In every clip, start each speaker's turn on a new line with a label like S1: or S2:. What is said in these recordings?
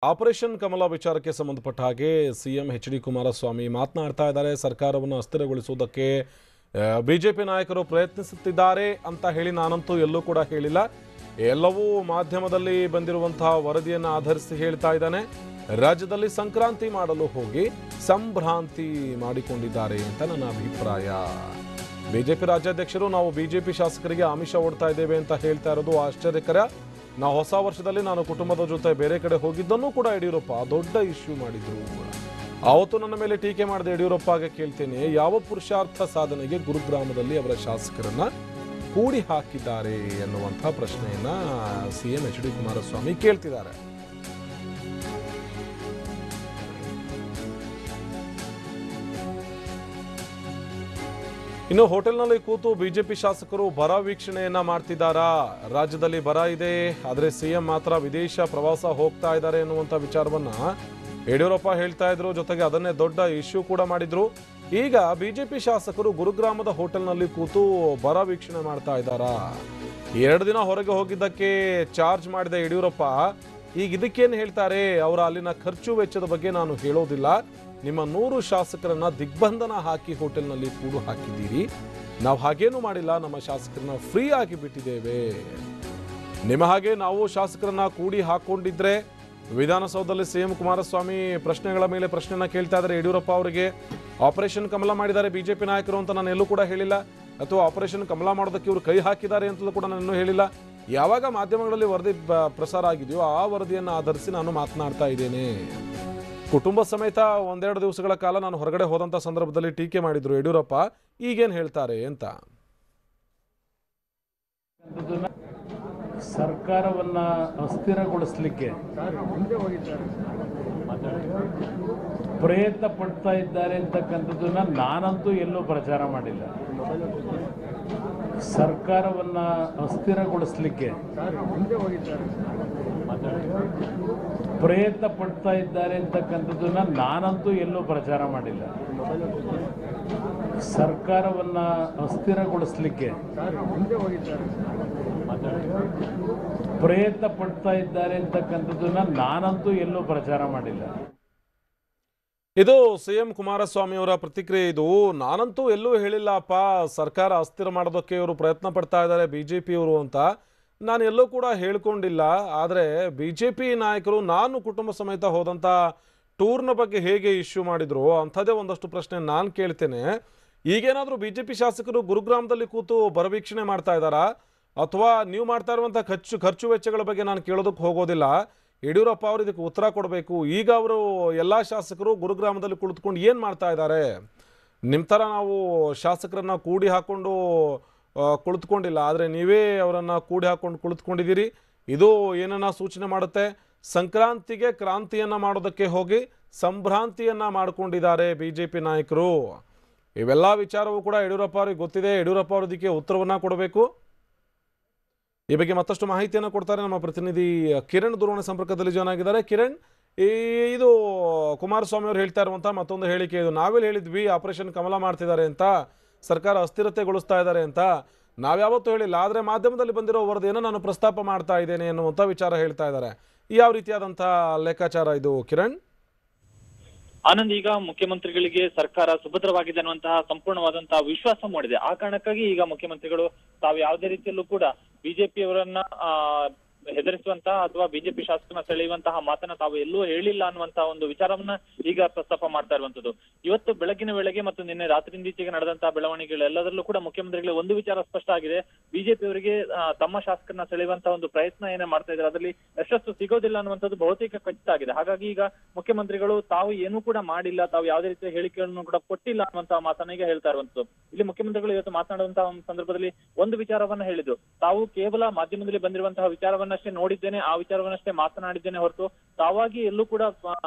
S1: Operation ಕಮಲ ವಿಚಾರಕ್ಕೆ ಸಂಬಂಧಪಟ್ಟ ಹಾಗೆ ಸಿಎಂ ಎಚ್ ಡಿ ಕುಮಾರಸ್ವಾಮಿ ಮಾತನಾಡ್ತಾ ಇದ್ದಾರೆ. ಸರ್ಕಾರವನ್ನು ಅಸ್ಥಿರಗೊಳಿಸುವುದಕ್ಕೆ ಬಿಜೆಪಿ ನಾಯಕರು ಪ್ರಯತ್ನಿಸುತ್ತಿದ್ದಾರೆ ಅಂತ ಹೇಳಿ ನಾನಂತೂ ಎಲ್ಲೂ ಕೂಡ ಹೇಳಿಲ್ಲ. ಎಲ್ಲವೂ ಮಾಧ್ಯಮದಲ್ಲಿ ಬಂದಿರುವಂತಹ ವರದಿಯನ್ನು ಆಧರಿಸಿ ಹೇಳ್ತಾ ಇದ್ದಾನೆ. ರಾಜ್ಯದಲ್ಲಿ ಸಂಕ್ರಾಂತಿ ಮಾಡಲು ಹೋಗಿ ಸಂಭ್ರಾಂತಿ ಮಾಡಿಕೊಂಡಿದ್ದಾರೆ ಅಂತ ನನ್ನ ಅಭಿಪ್ರಾಯ. ಬಿಜೆಪಿ ರಾಜ್ಯಾಧ್ಯಕ್ಷರು ನಾವು ಬಿಜೆಪಿ ಶಾಸಕರಿಗೆ ಆಮಿಷ ಓಡ್ತಾ ಇದ್ದೇವೆ ಅಂತ ಹೇಳ್ತಾ ಇರೋದು ಆಶ್ಚರ್ಯಕರ. ನಾವು ಹೊಸ ವರ್ಷದಲ್ಲಿ ನಾನು ಕುಟುಂಬದ ಜೊತೆ ಬೇರೆ ಕಡೆ ಹೋಗಿದ್ದನ್ನು ಕೂಡ ಯಡಿಯೂರಪ್ಪ ದೊಡ್ಡ ಇಶ್ಯೂ ಮಾಡಿದ್ರು. ಅವತ್ತು ನನ್ನ ಮೇಲೆ ಟೀಕೆ ಮಾಡಿದ ಯಡಿಯೂರಪ್ಪಗೆ ಕೇಳ್ತೇನೆ, ಯಾವ ಪುರುಷಾರ್ಥ ಸಾಧನೆಗೆ ಗುರುಗ್ರಾಮದಲ್ಲಿ ಅವರ ಶಾಸಕರನ್ನ ಕೂಡಿ ಹಾಕಿದ್ದಾರೆ ಎನ್ನುವಂತಹ ಪ್ರಶ್ನೆಯನ್ನ ಸಿಎಂ ಎಚ್ ಡಿ ಕುಮಾರಸ್ವಾಮಿ ಕೇಳ್ತಿದ್ದಾರೆ. ಇನ್ನು ಹೋಟೆಲ್ನಲ್ಲಿ ಕೂತು ಬಿಜೆಪಿ ಶಾಸಕರು ಬರ ವೀಕ್ಷಣೆಯನ್ನ ಮಾಡ್ತಿದ್ದಾರಾ? ರಾಜ್ಯದಲ್ಲಿ ಬರ ಇದೆ, ಆದರೆ ಸಿಎಂ ಮಾತ್ರ ವಿದೇಶ ಪ್ರವಾಸ ಹೋಗ್ತಾ ಇದ್ದಾರೆ ಎನ್ನುವಂತ ವಿಚಾರವನ್ನ ಯಡಿಯೂರಪ್ಪ ಹೇಳ್ತಾ ಇದ್ರು. ಜೊತೆಗೆ ಅದನ್ನೇ ದೊಡ್ಡ ಇಶ್ಯೂ ಕೂಡ ಮಾಡಿದ್ರು. ಈಗ ಬಿಜೆಪಿ ಶಾಸಕರು ಗುರುಗ್ರಾಮದ ಹೋಟೆಲ್ನಲ್ಲಿ ಕೂತು ಬರ ವೀಕ್ಷಣೆ ಮಾಡ್ತಾ ಇದ್ದಾರಾ? 2 ದಿನ ಹೊರಗೆ ಹೋಗಿದ್ದಕ್ಕೆ ಚಾರ್ಜ್ ಮಾಡಿದ ಯಡಿಯೂರಪ್ಪ ಈಗ ಇದಕ್ಕೇನು ಹೇಳ್ತಾರೆ? ಅವರ ಅಲ್ಲಿನ ಖರ್ಚು ವೆಚ್ಚದ ಬಗ್ಗೆ ನಾನು ಹೇಳೋದಿಲ್ಲ. ನಿಮ್ಮ 100 ಶಾಸಕರನ್ನ ದಿಗ್ಬಂಧನ ಹಾಕಿ ಹೋಟೆಲ್ನಲ್ಲಿ ಕೂಡು ಹಾಕಿದ್ದೀರಿ. ನಾವು ಹಾಗೇನು ಮಾಡಿಲ್ಲ, ನಮ್ಮ ಶಾಸಕರನ್ನ ಫ್ರೀ ಆಗಿ ಬಿಟ್ಟಿದ್ದೇವೆ. ನಿಮ್ಮ ಹಾಗೆ ನಾವು ಶಾಸಕರನ್ನ ಕೂಡಿ ಹಾಕೊಂಡಿದ್ರೆ ವಿಧಾನಸೌಧದಲ್ಲಿ ಸಿಎಂ ಕುಮಾರಸ್ವಾಮಿ ಪ್ರಶ್ನೆಗಳ ಮೇಲೆ ಪ್ರಶ್ನೆಯನ್ನ ಕೇಳ್ತಾ ಇದ್ದಾರೆ ಯಡಿಯೂರಪ್ಪ ಅವರಿಗೆ. ಆಪರೇಷನ್ ಕಮಲ ಮಾಡಿದ್ದಾರೆ ಬಿಜೆಪಿ ನಾಯಕರು ಅಂತ ನಾನು ಎಲ್ಲೂ ಕೂಡ ಹೇಳಿಲ್ಲ, ಅಥವಾ ಆಪರೇಷನ್ ಕಮಲ ಮಾಡೋದಕ್ಕೆ ಇವರು ಕೈ ಹಾಕಿದ್ದಾರೆ ಅಂತಲೂ ಕೂಡ ನಾನು ಹೇಳಿಲ್ಲ. ಯಾವಾಗ ಮಾಧ್ಯಮಗಳಲ್ಲಿ ವರದಿ ಪ್ರಸಾರ ಆಗಿದೆಯೋ ಆ ವರದಿಯನ್ನು ಆಧರಿಸಿ ನಾನು ಮಾತನಾಡ್ತಾ ಇದ್ದೇನೆ. ಕುಟುಂಬ ಸಮೇತ 1-2 ದಿವಸಗಳ ಕಾಲ ನಾನು ಹೊರಗಡೆ ಹೋದಂಥ ಸಂದರ್ಭದಲ್ಲಿ ಟೀಕೆ ಮಾಡಿದ್ರು ಯಡಿಯೂರಪ್ಪ. ಈಗೇನು ಹೇಳ್ತಾರೆ ಅಂತ.
S2: ಸರ್ಕಾರವನ್ನ ಅಸ್ಥಿರಗೊಳಿಸಲಿಕ್ಕೆ ಪ್ರಯತ್ನ ಪಡ್ತಾ ಇದ್ದಾರೆ ಅಂತಕ್ಕಂಥದ್ದನ್ನ ನಾನಂತೂ ಎಲ್ಲೂ ಪ್ರಚಾರ ಮಾಡಿಲ್ಲ. ಸರ್ಕಾರವನ್ನ ಅಸ್ಥಿರಗೊಳಿಸಲಿಕ್ಕೆ ಪ್ರಯತ್ನ ಪಡ್ತಾ ಇದ್ದಾರೆ ಅಂತಕ್ಕಂಥದ್ದನ್ನ ನಾನಂತೂ ಎಲ್ಲೂ ಪ್ರಚಾರ ಮಾಡಿಲ್ಲ. ಸರ್ಕಾರವನ್ನ ಅಸ್ಥಿರಗೊಳಿಸಲಿಕ್ಕೆ ಪ್ರಯತ್ನ ಪಡ್ತಾ ಇದ್ದಾರೆ ಅಂತಕ್ಕಂಥದ್ದನ್ನ ನಾನಂತೂ ಎಲ್ಲೂ ಪ್ರಚಾರ ಮಾಡಿಲ್ಲ.
S1: ಇದು ಸಿಎಂ ಕುಮಾರಸ್ವಾಮಿ ಅವರ ಪ್ರತಿಕ್ರಿಯೆ. ಇದು ನಾನಂತೂ ಎಲ್ಲೂ ಹೇಳಿಲ್ಲಪ್ಪ, ಸರ್ಕಾರ ಅಸ್ಥಿರ ಮಾಡೋದಕ್ಕೆ ಇವರು ಪ್ರಯತ್ನ ಪಡ್ತಾ ಇದ್ದಾರೆ ಬಿಜೆಪಿಯವರು ಅಂತ ನಾನು ಎಲ್ಲೂ ಕೂಡ ಹೇಳ್ಕೊಂಡಿಲ್ಲ. ಆದರೆ ಬಿಜೆಪಿ ನಾಯಕರು ನಾನು ಕುಟುಂಬ ಸಮೇತ ಹೋದಂಥ ಟೂರ್ನ ಬಗ್ಗೆ ಹೇಗೆ ಇಶ್ಯೂ ಮಾಡಿದ್ರು ಅಂಥದ್ದೇ ಒಂದಷ್ಟು ಪ್ರಶ್ನೆ ನಾನು ಕೇಳ್ತೇನೆ. ಈಗೇನಾದರೂ ಬಿಜೆಪಿ ಶಾಸಕರು ಗುರುಗ್ರಾಮದಲ್ಲಿ ಕೂತು ಬರವೀಕ್ಷಣೆ ಮಾಡ್ತಾ ಇದ್ದಾರಾ, ಅಥವಾ ನೀವು ಮಾಡ್ತಾ ಇರುವಂಥ ಖರ್ಚು ವೆಚ್ಚಗಳ ಬಗ್ಗೆ ನಾನು ಕೇಳೋದಕ್ಕೆ ಹೋಗೋದಿಲ್ಲ. ಯಡಿಯೂರಪ್ಪ ಅವರು ಇದಕ್ಕೆ ಉತ್ತರ ಕೊಡಬೇಕು. ಈಗ ಅವರು ಎಲ್ಲ ಶಾಸಕರು ಗುರುಗ್ರಾಮದಲ್ಲಿ ಕುಳಿತುಕೊಂಡು ಏನು ಮಾಡ್ತಾ ಇದ್ದಾರೆ? ನಿಮ್ಮ ಥರ ನಾವು ಶಾಸಕರನ್ನು ಕೂಡಿ ಹಾಕ್ಕೊಂಡು ಕುಳಿತುಕೊಂಡಿಲ್ಲ, ಆದರೆ ನೀವೇ ಅವರನ್ನು ಕೂಡಿ ಹಾಕ್ಕೊಂಡು ಕುಳಿತುಕೊಂಡಿದ್ದೀರಿ. ಇದು ಏನನ್ನ ಸೂಚನೆ ಮಾಡುತ್ತೆ? ಸಂಕ್ರಾಂತಿಗೆ ಕ್ರಾಂತಿಯನ್ನು ಮಾಡೋದಕ್ಕೆ ಹೋಗಿ ಸಂಭ್ರಾಂತಿಯನ್ನು ಮಾಡಿಕೊಂಡಿದ್ದಾರೆ ಬಿಜೆಪಿ ನಾಯಕರು. ಇವೆಲ್ಲ ವಿಚಾರವೂ ಕೂಡ ಯಡಿಯೂರಪ್ಪ ಅವರಿಗೆ ಗೊತ್ತಿದೆ. ಯಡಿಯೂರಪ್ಪ ಅವರು ಇದಕ್ಕೆ ಉತ್ತರವನ್ನು ಕೊಡಬೇಕು. ಈ ಬಗ್ಗೆ ಮತ್ತಷ್ಟು ಮಾಹಿತಿಯನ್ನು ಕೊಡ್ತಾರೆ ನಮ್ಮ ಪ್ರತಿನಿಧಿ ಕಿರಣ್ ದೂರವಾಣಿ ಸಂಪರ್ಕದಲ್ಲಿ ಜಾಯ್ನ್ ಆಗಿದ್ದಾರೆ. ಕಿರಣ್, ಇದು ಕುಮಾರಸ್ವಾಮಿ ಅವರು ಹೇಳ್ತಾ ಇರುವಂಥ ಮತ್ತೊಂದು ಹೇಳಿಕೆ. ಇದು ನಾವೆಲ್ಲಿ ಹೇಳಿದ್ವಿ ಆಪರೇಷನ್ ಕಮಲ ಮಾಡ್ತಿದ್ದಾರೆ ಅಂತ, ಸರ್ಕಾರ ಅಸ್ಥಿರತೆಗೊಳಿಸ್ತಾ ಇದ್ದಾರೆ ಅಂತ ನಾವ್ಯಾವತ್ತೂ ಹೇಳಿಲ್ಲ. ಆದರೆ ಮಾಧ್ಯಮದಲ್ಲಿ ಬಂದಿರೋ ವರದಿಯನ್ನು ನಾನು ಪ್ರಸ್ತಾಪ ಮಾಡ್ತಾ ಇದ್ದೇನೆ ಎನ್ನುವಂಥ ವಿಚಾರ ಹೇಳ್ತಾ ಇದ್ದಾರೆ. ಯಾವ ರೀತಿಯಾದಂಥ ಲೆಕ್ಕಾಚಾರ ಇದು ಕಿರಣ್?
S3: ಆನಂದ್, ಈಗ ಮುಖ್ಯಮಂತ್ರಿಗಳಿಗೆ ಸರ್ಕಾರ ಸುಭದ್ರವಾಗಿದೆ ಅನ್ನುವಂತಹ ಸಂಪೂರ್ಣವಾದಂತಹ ವಿಶ್ವಾಸ ಮೂಡಿದೆ. ಆ ಕಾರಣಕ್ಕಾಗಿ ಈಗ ಮುಖ್ಯಮಂತ್ರಿಗಳು ತಾವು ಯಾವುದೇ ರೀತಿಯಲ್ಲೂ ಕೂಡ ಬಿಜೆಪಿಯವರನ್ನ ಹೆದರಿಸುವಂತಹ ಅಥವಾ ಬಿಜೆಪಿ ಶಾಸಕರನ್ನ ಸೆಳೆಯುವಂತಹ ಮಾತನ್ನ ತಾವು ಎಲ್ಲೂ ಹೇಳಿಲ್ಲ ಅನ್ನುವಂತಹ ಒಂದು ವಿಚಾರವನ್ನ ಈಗ ಪ್ರಸ್ತಾಪ ಮಾಡ್ತಾ ಇರುವಂತದ್ದು. ಇವತ್ತು ಬೆಳಗಿನ ವೇಳೆಗೆ ಮತ್ತು ನಿನ್ನೆ ರಾತ್ರಿಯಿಂದೀಚೆಗೆ ನಡೆದಂತಹ ಬೆಳವಣಿಗೆಗಳೆಲ್ಲದರಲ್ಲೂ ಕೂಡ ಮುಖ್ಯಮಂತ್ರಿಗಳಿಗೆ ಒಂದು ವಿಚಾರ ಸ್ಪಷ್ಟ ಆಗಿದೆ. ಬಿಜೆಪಿಯವರಿಗೆ ತಮ್ಮ ಶಾಸಕರನ್ನ ಸೆಳೆಯುವಂತಹ ಒಂದು ಪ್ರಯತ್ನ ಏನೇ ಮಾಡ್ತಾ ಇದ್ದಾರೆ ಅದರಲ್ಲಿ ಯಶಸ್ಸು ಸಿಗೋದಿಲ್ಲ ಅನ್ನುವಂಥದ್ದು ಬಹುತೇಕ ಖಚಿತ ಆಗಿದೆ. ಹಾಗಾಗಿ ಈಗ ಮುಖ್ಯಮಂತ್ರಿಗಳು ತಾವು ಏನೂ ಕೂಡ ಮಾಡಿಲ್ಲ, ತಾವು ಯಾವುದೇ ರೀತಿಯ ಹೇಳಿಕೆಗಳನ್ನು ಕೂಡ ಕೊಟ್ಟಿಲ್ಲ ಅನ್ನುವಂತಹ ಮಾತನ್ನ ಈಗ ಹೇಳ್ತಾ ಇರುವಂತದ್ದು. ಇಲ್ಲಿ ಮುಖ್ಯಮಂತ್ರಿಗಳು ಇವತ್ತು ಮಾತನಾಡುವಂತಹ ಒಂದು ಸಂದರ್ಭದಲ್ಲಿ ಒಂದು ವಿಚಾರವನ್ನ ಹೇಳಿದ್ರು. ತಾವು ಕೇವಲ ಮಾಧ್ಯಮದಲ್ಲಿ ಬಂದಿರುವಂತಹ ವಿಚಾರವನ್ನಷ್ಟೇ ನೋಡಿದ್ದೇನೆ, ಆ ವಿಚಾರವನ್ನಷ್ಟೇ ಮಾತನಾಡಿದ್ದೇನೆ ಹೊರತು ತಾವಾಗಿ ಎಲ್ಲೂ ಕೂಡ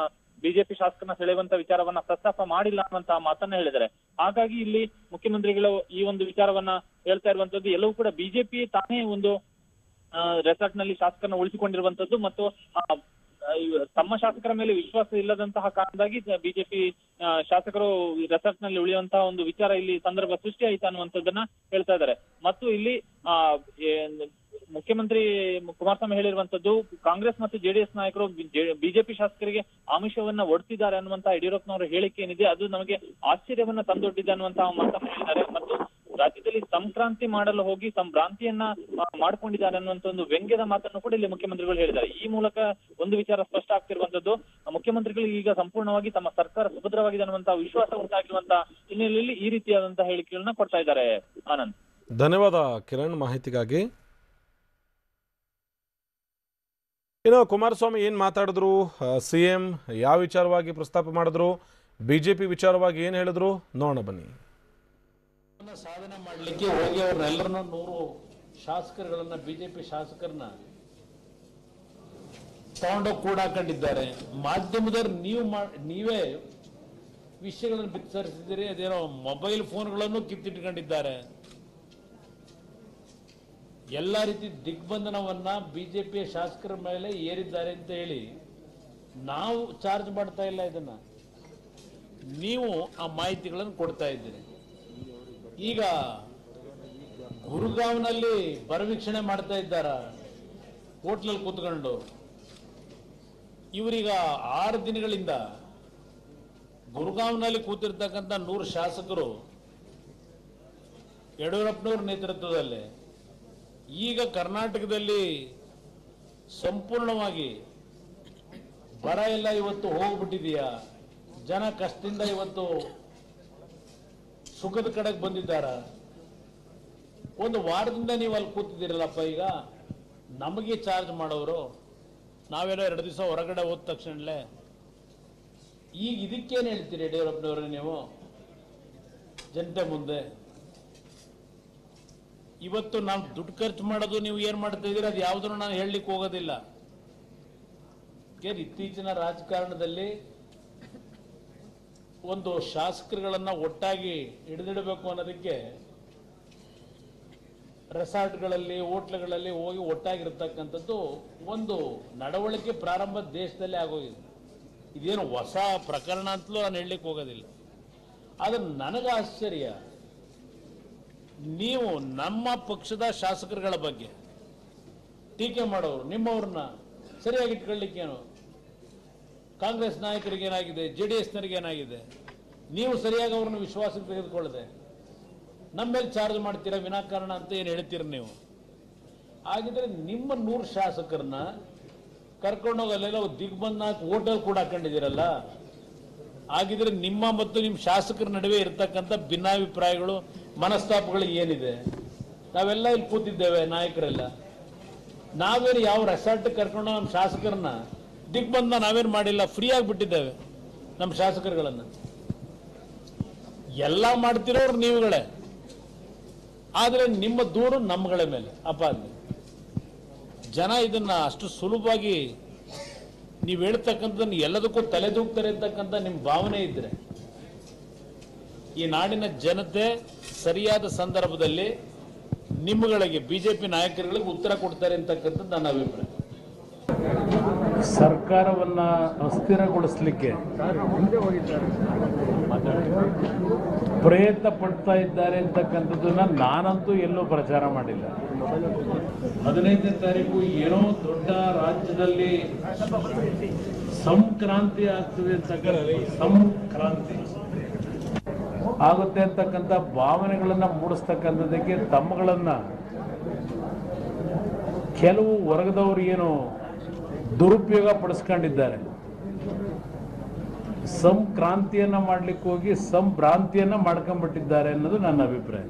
S3: ಬಿಜೆಪಿ ಶಾಸಕರನ್ನ ಸೆಳೆಯುವಂತ ವಿಚಾರವನ್ನ ಪ್ರಸ್ತಾಪ ಮಾಡಿಲ್ಲ ಅನ್ನುವಂತಹ ಮಾತನ್ನ ಹೇಳಿದ್ದಾರೆ. ಹಾಗಾಗಿ ಇಲ್ಲಿ ಮುಖ್ಯಮಂತ್ರಿಗಳು ಈ ಒಂದು ವಿಚಾರವನ್ನ ಹೇಳ್ತಾ ಇರುವಂತದ್ದು ಎಲ್ಲವೂ ಕೂಡ ಬಿಜೆಪಿ ತಾನೇ ಒಂದು ರೆಸಾರ್ಟ್ ನಲ್ಲಿ ಶಾಸಕರನ್ನ ಉಳಿಸಿಕೊಂಡಿರುವಂತದ್ದು ಮತ್ತು ತಮ್ಮ ಶಾಸಕರ ಮೇಲೆ ವಿಶ್ವಾಸ ಇಲ್ಲದಂತಹ ಕಾರಣದಾಗಿ ಬಿಜೆಪಿ ಶಾಸಕರು ರೆಸಾರ್ಟ್ ನಲ್ಲಿ ಉಳಿಯುವಂತಹ ಒಂದು ವಿಚಾರ ಇಲ್ಲಿ ಸಂದರ್ಭ ಸೃಷ್ಟಿ ಆಯ್ತು ಅನ್ನುವಂಥದ್ದನ್ನ ಹೇಳ್ತಾ ಇದ್ದಾರೆ. ಮತ್ತು ಇಲ್ಲಿ ಮುಖ್ಯಮಂತ್ರಿ ಕುಮಾರಸ್ವಾಮಿ ಹೇಳಿರುವಂತದ್ದು ಕಾಂಗ್ರೆಸ್ ಮತ್ತು ಜೆಡಿಎಸ್ ನಾಯಕರು ಬಿಜೆಪಿ ಶಾಸಕರಿಗೆ ಆಮಿಷವನ್ನ ಒಡ್ತಿದ್ದಾರೆ ಅನ್ನುವಂತಹ ಯಡಿಯೂರಪ್ಪನವರ ಹೇಳಿಕೆ ಏನಿದೆ ಅದು ನಮಗೆ ಆಶ್ಚರ್ಯವನ್ನ ತಂದೊಡ್ಡಿದೆ ಅನ್ನುವಂತಹ ಮಾತನ್ನು ಹೇಳಿದ್ದಾರೆ. ಮತ್ತು ರಾಜ್ಯದಲ್ಲಿ ಸಂಕ್ರಾಂತಿ ಮಾಡಲು ಹೋಗಿ ಸಂಭ್ರಾಂತಿಯನ್ನ ಮಾಡ್ಕೊಂಡಿದ್ದಾರೆ ಅನ್ನುವಂತ ಒಂದು ವ್ಯಂಗ್ಯದ ಮಾತನ್ನು ಕೂಡ ಇಲ್ಲಿ ಮುಖ್ಯಮಂತ್ರಿಗಳು ಹೇಳಿದ್ದಾರೆ. ಈ ಮೂಲಕ ಒಂದು ವಿಚಾರ ಸ್ಪಷ್ಟ ಆಗ್ತಿರುವಂತದ್ದು, ಮುಖ್ಯಮಂತ್ರಿಗಳಿಗೆ ಈಗ ಸಂಪೂರ್ಣವಾಗಿ ತಮ್ಮ ಸರ್ಕಾರ ಸುಭದ್ರವಾಗಿದೆ ಅನ್ನುವಂತಹ ವಿಶ್ವಾಸ ಉಂಟಾಗಿರುವಂತಹ ಹಿನ್ನೆಲೆಯಲ್ಲಿ ಈ ರೀತಿಯಾದಂತಹ ಹೇಳಿಕೆಗಳನ್ನ ಕೊಡ್ತಾ ಇದ್ದಾರೆ. ಆನಂದ್,
S1: ಧನ್ಯವಾದ ಕಿರಣ್ ಮಾಹಿತಿಗಾಗಿ. ಇನ್ನು ಕುಮಾರಸ್ವಾಮಿ ಏನು ಮಾತಾಡಿದ್ರು, CM ಯಾವ ವಿಚಾರವಾಗಿ ಪ್ರಸ್ತಾಪ ಮಾಡಿದ್ರು, BJP ವಿಚಾರವಾಗಿ ಏನು ಹೇಳಿದ್ರು ನೋಡೋಣ ಬನ್ನಿ.
S2: ಸಾಧನೆ ಮಾಡಲಿಕ್ಕೆ ಹೋಗಿ ಅವ್ರನ್ನೆಲ್ಲರನ್ನ 100 ಶಾಸಕರುಗಳನ್ನ BJP ಶಾಸಕರನ್ನ ತಗೊಂಡೋಗಿ ಕೂಡಾಕೊಂಡಿದ್ದಾರೆ. ಮಾಧ್ಯಮದವ್ರು ನೀವೇ ವಿಷಯಗಳನ್ನು ಬಿತ್ತರಿಸಿದ್ದೀರಿ. ಅದೇನೋ ಮೊಬೈಲ್ ಫೋನ್ಗಳನ್ನು ಕಿತ್ತಿಟ್ಕೊಂಡಿದ್ದಾರೆ. ಎಲ್ಲ ರೀತಿ ದಿಗ್ಬಂಧನವನ್ನ ಬಿಜೆಪಿಯ ಶಾಸಕರ ಮೇಲೆ ಏರಿದ್ದಾರೆ ಅಂತ ಹೇಳಿ ನಾವು ಚಾರ್ಜ್ ಮಾಡ್ತಾ ಇಲ್ಲ. ಇದನ್ನ ನೀವು ಆ ಮಾಹಿತಿಗಳನ್ನು ಕೊಡ್ತಾ ಇದ್ದೀರಿ. ಈಗ ಗುರುಗಾಂವ್ನಲ್ಲಿ ಪರವೀಕ್ಷಣೆ ಮಾಡ್ತಾ ಇದ್ದಾರ ಹೋಟ್ಲಲ್ಲಿ ಕೂತ್ಕೊಂಡು. ಇವರೀಗ 6 ದಿನಗಳಿಂದ ಗುರುಗಾಂವ್ನಲ್ಲಿ ಕೂತಿರ್ತಕ್ಕಂಥ 100 ಶಾಸಕರು ಯಡಿಯೂರಪ್ಪನವ್ರ ನೇತೃತ್ವದಲ್ಲಿ ಈಗ ಕರ್ನಾಟಕದಲ್ಲಿ ಸಂಪೂರ್ಣವಾಗಿ ಬರ ಎಲ್ಲ ಇವತ್ತು ಹೋಗ್ಬಿಟ್ಟಿದೆಯಾ, ಜನ ಕಷ್ಟದಿಂದ ಇವತ್ತು ಸುಖದ ಕಡೆಗೆ ಬಂದಿದ್ದಾರ. ಒಂದು ವಾರದಿಂದ ನೀವು ಅಲ್ಲಿ ಕೂತಿದ್ದೀರಲ್ಲಪ್ಪ, ಈಗ ನಮಗೆ ಚಾರ್ಜ್ ಮಾಡೋರು. ನಾವೆಲ್ಲ 2 ದಿವಸ ಹೊರಗಡೆ ಹೋದ ತಕ್ಷಣಲೇ ಈಗ ಇದಕ್ಕೇನು ಹೇಳ್ತೀರಿ ಯಡಿಯೂರಪ್ಪನವ್ರೆ ನೀವು ಜನತೆ ಮುಂದೆ? ಇವತ್ತು ನಾವು ದುಡ್ಡು ಖರ್ಚು ಮಾಡೋದು ನೀವು ಏನ್ ಮಾಡ್ತಾ ಇದ್ದೀರಿ ಅದು ಯಾವುದನ್ನು ನಾನು ಹೇಳಲಿಕ್ಕೆ ಹೋಗೋದಿಲ್ಲ. ಇತ್ತೀಚಿನ ರಾಜಕಾರಣದಲ್ಲಿ ಒಂದು ಶಾಸಕರುಗಳನ್ನ ಒಟ್ಟಾಗಿ ಹಿಡಿದಿಡಬೇಕು ಅನ್ನೋದಕ್ಕೆ ರೆಸಾರ್ಟ್ಗಳಲ್ಲಿ ಹೋಟ್ಲುಗಳಲ್ಲಿ ಹೋಗಿ ಒಟ್ಟಾಗಿರ್ತಕ್ಕಂಥದ್ದು ಒಂದು ನಡವಳಿಕೆ ಪ್ರಾರಂಭ ದೇಶದಲ್ಲೇ ಆಗೋಗಿದೆ. ಇದೇನು ಹೊಸ ಪ್ರಕರಣ ಅಂತಲೂ ನಾನು ಹೇಳಲಿಕ್ಕೆ ಹೋಗೋದಿಲ್ಲ. ಆದ್ರೆ ನನಗೆ ಆಶ್ಚರ್ಯ, ನೀವು ನಮ್ಮ ಪಕ್ಷದ ಶಾಸಕರುಗಳ ಬಗ್ಗೆ ಟೀಕೆ ಮಾಡೋರು, ನಿಮ್ಮವ್ರನ್ನ ಸರಿಯಾಗಿ ಇಟ್ಕೊಳ್ಳಿಕ್ಕೇನು? ಕಾಂಗ್ರೆಸ್ ನಾಯಕರಿಗೆ ಏನಾಗಿದೆ, JDSನರಿಗೆ ಏನಾಗಿದೆ? ನೀವು ಸರಿಯಾಗಿ ಅವ್ರನ್ನ ವಿಶ್ವಾಸಕ್ಕೆ ತೆಗೆದುಕೊಳ್ಳದೆ ನಮ್ಮ ಮೇಲೆ ಚಾರ್ಜ್ ಮಾಡ್ತೀರಾ ವಿನಾಕಾರಣ ಅಂತ ಏನು ಹೇಳ್ತೀರ ನೀವು? ಹಾಗಿದ್ರೆ ನಿಮ್ಮ 100 ಶಾಸಕರನ್ನ ಕರ್ಕೊಂಡೋಗಿ ಅಲ್ಲೆಲ್ಲ ದಿಗ್ಬಂಧನ ಹೋಟೆಲ್ ಕೂಡ ಹಾಕೊಂಡಿದ್ದೀರಲ್ಲ, ಹಾಗಿದ್ರೆ ನಿಮ್ಮ ಮತ್ತು ನಿಮ್ಮ ಶಾಸಕರ ನಡುವೆ ಇರತಕ್ಕಂಥ ಭಿನ್ನಾಭಿಪ್ರಾಯಗಳು ಮನಸ್ತಾಪಗಳು ಏನಿದೆ? ನಾವೆಲ್ಲ ಇಲ್ಲಿ ಕೂತಿದ್ದೇವೆ ನಾಯಕರೆಲ್ಲ, ನಾವೇನು ಯಾವ ರೆಸಾರ್ಟ್ ಕರ್ಕೊಂಡು ನಮ್ಮ ಶಾಸಕರನ್ನ ದಿಗ್ಬಂಧನ ನಾವೇನು ಮಾಡಿಲ್ಲ, ಫ್ರೀ ಆಗಿಬಿಟ್ಟಿದ್ದೇವೆ ನಮ್ಮ ಶಾಸಕರುಗಳನ್ನ. ಎಲ್ಲ ಮಾಡ್ತಿರೋರು ನೀವುಗಳೇ, ಆದರೆ ನಿಮ್ಮ ದೂರು ನಮ್ಮಗಳ ಮೇಲೆ ಅಪಾದ. ಜನ ಇದನ್ನ ಅಷ್ಟು ಸುಲಭವಾಗಿ ನೀವು ಹೇಳ್ತಕ್ಕಂಥದ್ದನ್ನು ಎಲ್ಲದಕ್ಕೂ ತಲೆದೂಗ್ತಾರೆ ಅಂತಕ್ಕಂಥ ನಿಮ್ಮ ಭಾವನೆ ಇದ್ರೆ ಈ ನಾಡಿನ ಜನತೆ ಸರಿಯಾದ ಸಂದರ್ಭದಲ್ಲಿ ನಿಮ್ಮಗಳಿಗೆ ಬಿಜೆಪಿ ನಾಯಕರುಗಳಿಗೆ ಉತ್ತರ ಕೊಡ್ತಾರೆ ಅಂತಕ್ಕಂಥದ್ದು ನನ್ನ ಅಭಿಪ್ರಾಯ. ಸರ್ಕಾರವನ್ನ ಅಸ್ಥಿರಗೊಳಿಸಲಿಕ್ಕೆ ಪ್ರಯತ್ನ ಪಡ್ತಾ ಇದ್ದಾರೆ ಅಂತಕ್ಕಂಥದ್ದನ್ನ ನಾನಂತೂ ಎಲ್ಲೂ ಪ್ರಚಾರ ಮಾಡಿಲ್ಲ. 15ನೇ ತಾರೀಕು ಏನೋ ದೊಡ್ಡ ರಾಜ್ಯದಲ್ಲಿ ಸಂಕ್ರಾಂತಿ ಆಗ್ತದೆ ಅಂತಕ್ಕಂಥ ಸಂಕ್ರಾಂತಿ ಆಗುತ್ತೆ ಅಂತಕ್ಕಂಥ ಭಾವನೆಗಳನ್ನ ಮೂಡಿಸ್ತಕ್ಕಂಥದ್ದಕ್ಕೆ ತಮ್ಮಗಳನ್ನ ಕೆಲವು ವರ್ಗದವರು ಏನು ದುರುಪಯೋಗ ಪಡಿಸ್ಕೊಂಡಿದ್ದಾರೆ. ಸಂಕ್ರಾಂತಿಯನ್ನ ಮಾಡ್ಲಿಕ್ಕೆ ಹೋಗಿ ಸಂಭ್ರಾಂತಿಯನ್ನ ಮಾಡ್ಕೊಂಡ್ಬಿಟ್ಟಿದ್ದಾರೆ ಅನ್ನೋದು ನನ್ನ ಅಭಿಪ್ರಾಯ.